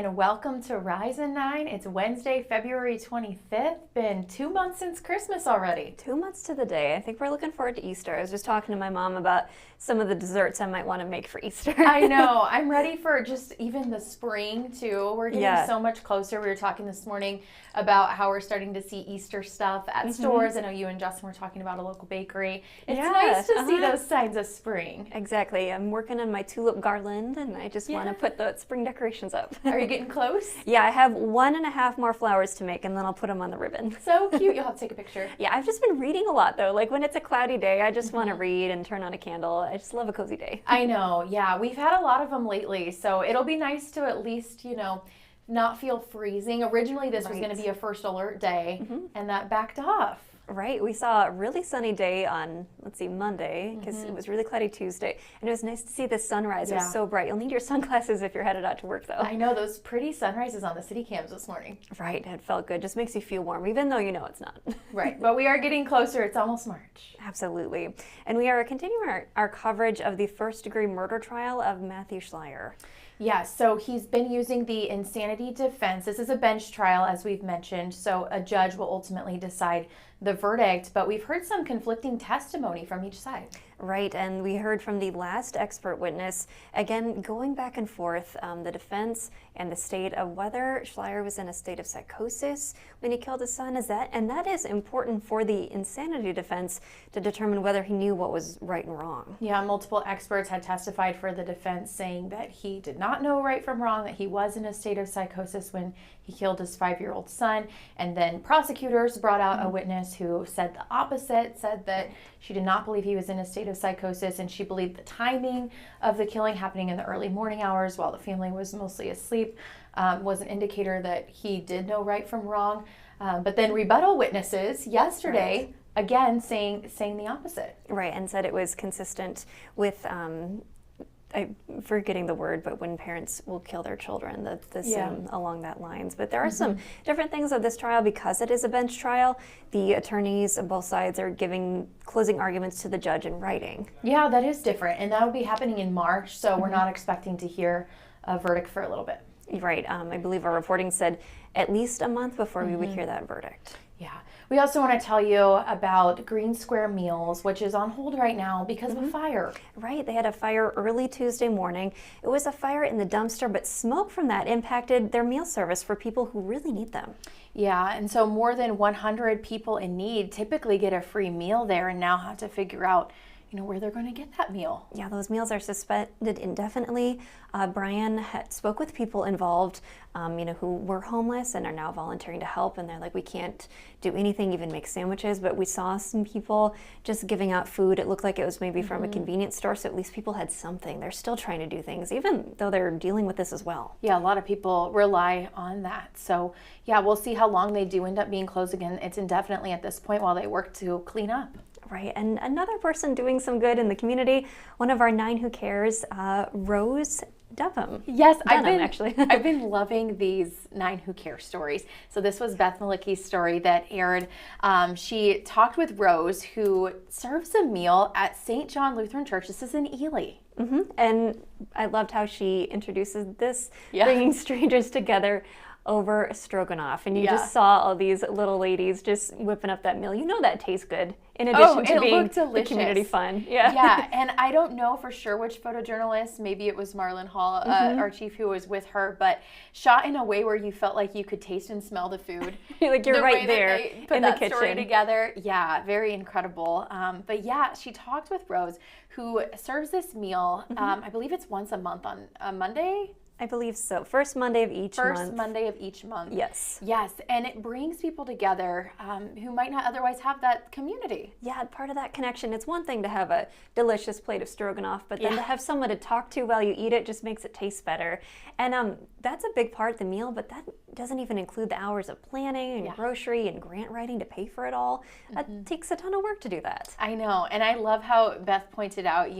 and welcome to Rise and 9. It's Wednesday, February 25th. Been 2 months since Christmas already. 2 months to the day. I think we're looking forward to Easter. I was just talking to my mom about some of the desserts I might want to make for Easter. I know. I'm ready for just even the spring, too. We're getting so much closer. We were talking this morning about how we're starting to see Easter stuff at stores. I know you and Justin were talking about a local bakery. It's nice to see those signs of spring. Exactly. I'm working on my tulip garland, and I just want to put the spring decorations up. Are you getting close? Yeah, I have 1.5 more flowers to make, and then I'll put them on the ribbon. So cute. You'll have to take a picture. Yeah, I've just been reading a lot, though. Like when it's a cloudy day, I just want to read and turn on a candle. I just love a cozy day. I know. Yeah, we've had a lot of them lately, so it'll be nice to at least, not feel freezing. Originally, this was going to be a first alert day, and that backed off. Right. We saw a really sunny day on, Monday, because it was really cloudy Tuesday. And it was nice to see the sunrise. It was so bright. You'll need your sunglasses if you're headed out to work, though. I know. Those pretty sunrises on the city cams this morning. Right. It felt good. Just makes you feel warm, even though you know it's not. Right. But we are getting closer. It's almost March. Absolutely. And we are continuing our coverage of the first-degree murder trial of Matthew Schleier. Yeah, so he's been using the insanity defense. This is a bench trial, as we've mentioned, so a judge will ultimately decide the verdict, but we've heard some conflicting testimony from each side. Right, and we heard from the last expert witness, again, going back and forth, the defense and the state of whether Schleier was in a state of psychosis when he killed his son. And that is important for the insanity defense to determine whether he knew what was right and wrong. Yeah, multiple experts had testified for the defense saying that he did not know right from wrong, that he was in a state of psychosis when he killed his 5-year-old son. And then prosecutors brought out a witness who said the opposite, said that she did not believe he was in a state of psychosis, and she believed the timing of the killing happening in the early morning hours while the family was mostly asleep was an indicator that he did know right from wrong. But then rebuttal witnesses yesterday, again, saying the opposite. Right, and said it was consistent with I'm forgetting the word, but when parents will kill their children, the same along that lines. But there are some different things of this trial because it is a bench trial. The attorneys on both sides are giving closing arguments to the judge in writing. Yeah, that is different, and that will be happening in March, so we're not expecting to hear a verdict for a little bit. Right. I believe our reporting said at least a month before we would hear that verdict. Yeah. We also want to tell you about Green Square Meals, which is on hold right now because of a fire. Right. They had a fire early Tuesday morning. It was a fire in the dumpster, but smoke from that impacted their meal service for people who really need them. Yeah, and so more than 100 people in need typically get a free meal there and now have to figure out where they're going to get that meal. Yeah, those meals are suspended indefinitely. Brian spoke with people involved, who were homeless and are now volunteering to help. And they're like, we can't do anything, even make sandwiches. But we saw some people just giving out food. It looked like it was maybe from a convenience store. So at least people had something. They're still trying to do things, even though they're dealing with this as well. Yeah, a lot of people rely on that. So yeah, we'll see how long they do end up being closed again. It's indefinitely at this point while they work to clean up. Right, and another person doing some good in the community, one of our 9 Who Cares, Rose Dunham. Yes, actually. I've been loving these 9 Who Care stories. So this was Beth Malicki's story that aired. She talked with Rose, who serves a meal at St. John Lutheran Church. This is in Ely. And I loved how she introduces this, bringing strangers together over stroganoff, and you just saw all these little ladies just whipping up that meal. You know that tastes good, in addition to being the community fun. Yeah, and I don't know for sure which photojournalist, maybe it was Marlon Hall, our chief, who was with her, but shot in a way where you felt like you could taste and smell the food. Like you're right there in the kitchen. Story together. Yeah, very incredible. But yeah, she talked with Rose, who serves this meal, I believe it's once a month on a Monday. I believe so. First Monday of each month. First Monday of each month. Yes. Yes, and it brings people together who might not otherwise have that community. Yeah, part of that connection. It's one thing to have a delicious plate of stroganoff, but then to have someone to talk to while you eat it just makes it taste better. And that's a big part of the meal, but that doesn't even include the hours of planning and grocery and grant writing to pay for it all. That takes a ton of work to do that. I know, and I love how Beth pointed out,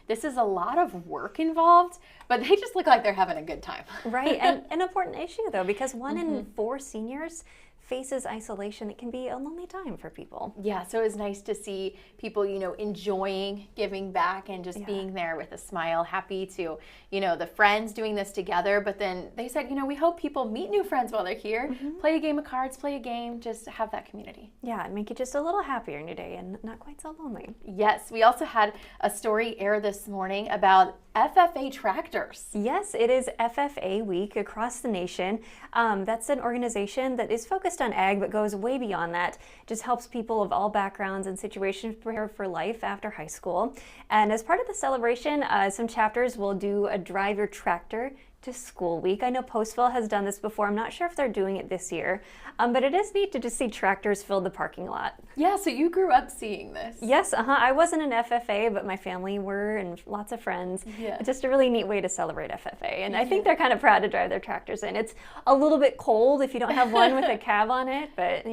this is a lot of work involved, but they just look like they're having a good time. Right, and an important issue though, because 1 in 4 seniors faces isolation, it can be a lonely time for people. Yeah, so it was nice to see people, enjoying giving back and just Yeah. being there with a smile, happy to, the friends doing this together. But then they said, we hope people meet new friends while they're here, play a game of cards, play a game, just have that community. Yeah, and make it just a little happier in your day and not quite so lonely. Yes, we also had a story air this morning about FFA tractors. Yes, it is FFA week across the nation. That's an organization that is focused on ag but goes way beyond that. Just helps people of all backgrounds and situations prepare for life after high school. And as part of the celebration, some chapters will do a drive your tractor to school week. I know Postville has done this before. I'm not sure if they're doing it this year, but it is neat to just see tractors fill the parking lot. Yeah, so you grew up seeing this. Yes, I wasn't an FFA, but my family were and lots of friends. Yeah. Just a really neat way to celebrate FFA. And I think they're kind of proud to drive their tractors in. It's a little bit cold if you don't have one with a cab on it, but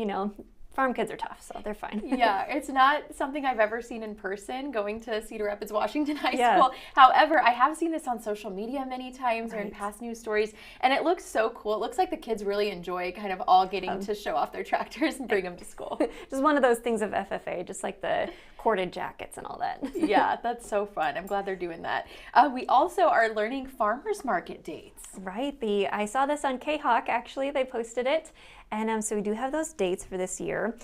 farm kids are tough, so they're fine. Yeah, it's not something I've ever seen in person going to Cedar Rapids, Washington High Yeah. School. However, I have seen this on social media many times or in Right. past news stories, and it looks so cool. It looks like the kids really enjoy kind of all getting to show off their tractors and bring them to school. Just one of those things of FFA, just like the corded jackets and all that. Yeah, that's so fun. I'm glad they're doing that. We also are learning farmers market dates. Right. I saw this on K-Hawk, actually. They posted it. And so we do have those dates for this year.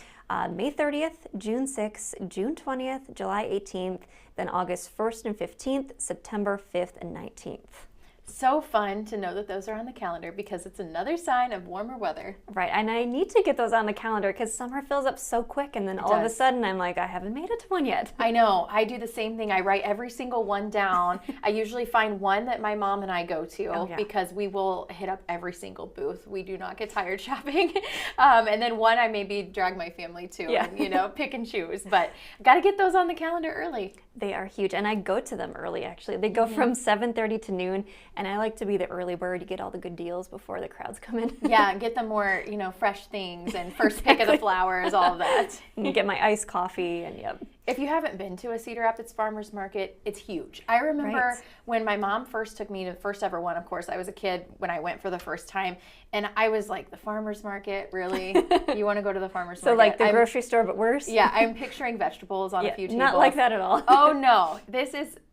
May 30th, June 6th, June 20th, July 18th, then August 1st and 15th, September 5th and 19th. So fun to know that those are on the calendar because it's another sign of warmer weather. Right, and I need to get those on the calendar because summer fills up so quick and then all of a does. sudden I'm like, I haven't made it to one yet. I know. I do the same thing. I write every single one down. I usually find one that my mom and I go to yeah. because we will hit up every single booth. We do not get tired shopping. And then one I maybe drag my family to Yeah. and, pick and choose. But got to get those on the calendar early. They are huge, and I go to them early, actually. They go from 7:30 to noon, and I like to be the early bird. You get all the good deals before the crowds come in. Yeah, get the more, fresh things and first pick of the flowers, all of that. And get my iced coffee, and yep. If you haven't been to a Cedar Rapids Farmers Market, it's huge. I remember Right. when my mom first took me to the first ever one, of course, I was a kid when I went for the first time, and I was like, the farmer's market, really? You want to go to the farmer's market? So like the I'm- grocery store, but worse? Yeah, I'm picturing vegetables on a few tables. Not like that at all. Oh no,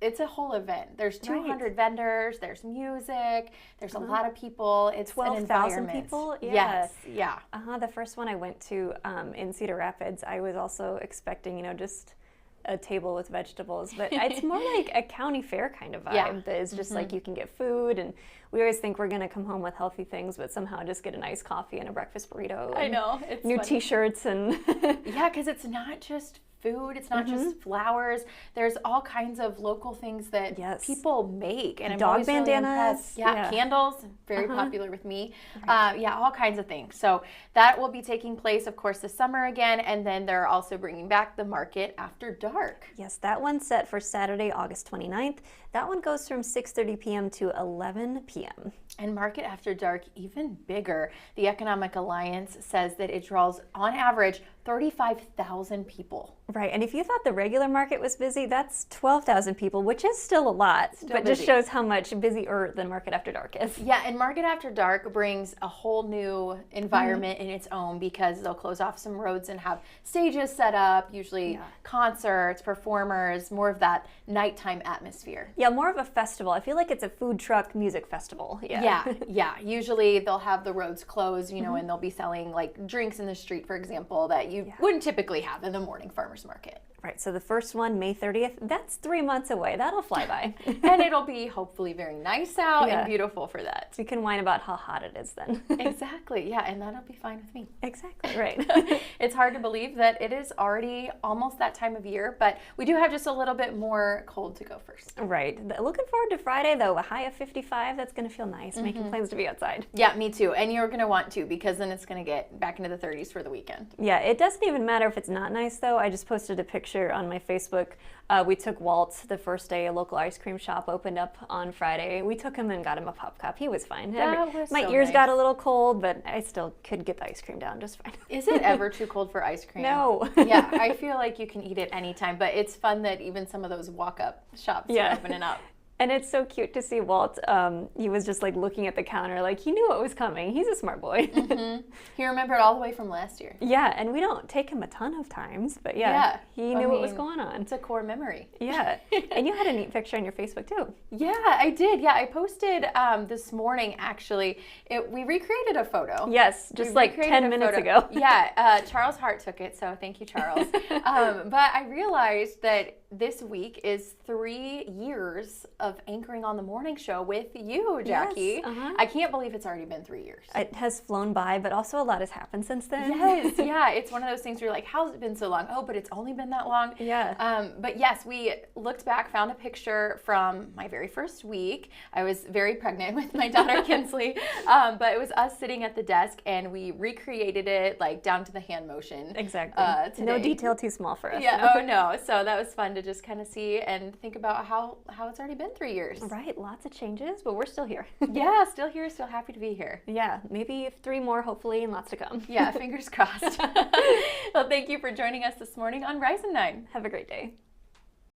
it's a whole event. There's 200 vendors, there's music, there's a lot of people. It's 12,000 an environment. people? Yeah. Yes, yeah. The first one I went to in Cedar Rapids, I was also expecting, just a table with vegetables, but it's more like a county fair kind of vibe. Yeah. That is just like you can get food, and we always think we're going to come home with healthy things, but somehow just get a nice coffee and a breakfast burrito. I and know. It's New funny. T-shirts and Yeah, because it's not just food, it's not just flowers. There's all kinds of local things that Yes. people make, and I'm Dog always really bandanas, impressed. Yeah, yeah. candles, very popular with me. Yeah, all kinds of things. So that will be taking place, of course, this summer again, and then they're also bringing back the market after dark. Yes, that one's set for Saturday, August 29th. That one goes from 6:30 p.m. to 11 p.m. And Market After Dark, even bigger. The Economic Alliance says that it draws, on average, 35,000 people. Right, and if you thought the regular market was busy, that's 12,000 people, which is still a lot, but busy. just shows how much busier the Market After Dark is. Yeah, and Market After Dark brings a whole new environment in its own because they'll close off some roads and have stages set up, usually concerts, performers, more of that nighttime atmosphere. Yeah, more of a festival. I feel like it's a food truck music festival. Yeah. Usually they'll have the roads closed, and they'll be selling like drinks in the street, for example, that you wouldn't typically have in the morning farmers market. Right, so the first one, May 30th, that's 3 months away. That'll fly by. And it'll be hopefully very nice out Yeah. and beautiful for that. We can whine about how hot it is then. Exactly, yeah, and that'll be fine with me. Exactly, right. It's hard to believe that it is already almost that time of year, but we do have just a little bit more cold to go first. Right. Looking forward to Friday, though. A high of 55. That's going to feel nice. Making plans to be outside. Yeah, me too. And you're going to want to because then it's going to get back into the 30s for the weekend. Yeah, it doesn't even matter if it's not nice, though. I just posted a picture on my Facebook. We took Walt the first day. A local ice cream shop opened up on Friday. We took him and got him a pop cup. He was fine. That was my so ears got a nice. little cold, but I still could get the ice cream down just fine. Is it ever too cold for ice cream? No. Yeah, I feel like you can eat it anytime, but it's fun that even some of those walk-up shops are opening up. And it's so cute to see Walt. He was just like looking at the counter, like he knew what was coming. He's a smart boy. He remembered all the way from last year. Yeah, and we don't take him a ton of times, but yeah, he knew what was going on. It's a core memory. Yeah, and you had a neat picture on your Facebook too. Yeah, I did. Yeah, I posted this morning actually. We recreated a photo. Yes, just like 10 minutes ago. Yeah, Charles Hart took it, so thank you, Charles. But I realized that this week is 3 years of anchoring on the morning show with you, Jackie. Yes, I can't believe it's already been 3 years. It has flown by, but also a lot has happened since then. Yes, yeah. It's one of those things where you're like, how's it been so long? Oh, but it's only been that long. Yeah. But yes, we looked back, found a picture from my very first week. I was very pregnant with my daughter, Kinsley. But it was us sitting at the desk, and we recreated it like down to the hand motion. Exactly. No detail too small for us. Yeah. Oh no. So that was fun to just kind of see and think about how it's already been 3 years. Right. Lots of changes, but we're still here. Yeah. Still here. Still happy to be here. Yeah. Maybe 3 more, hopefully, and lots to come. Yeah. Fingers crossed. Well, thank you for joining us this morning on Rise and 9. Have a great day.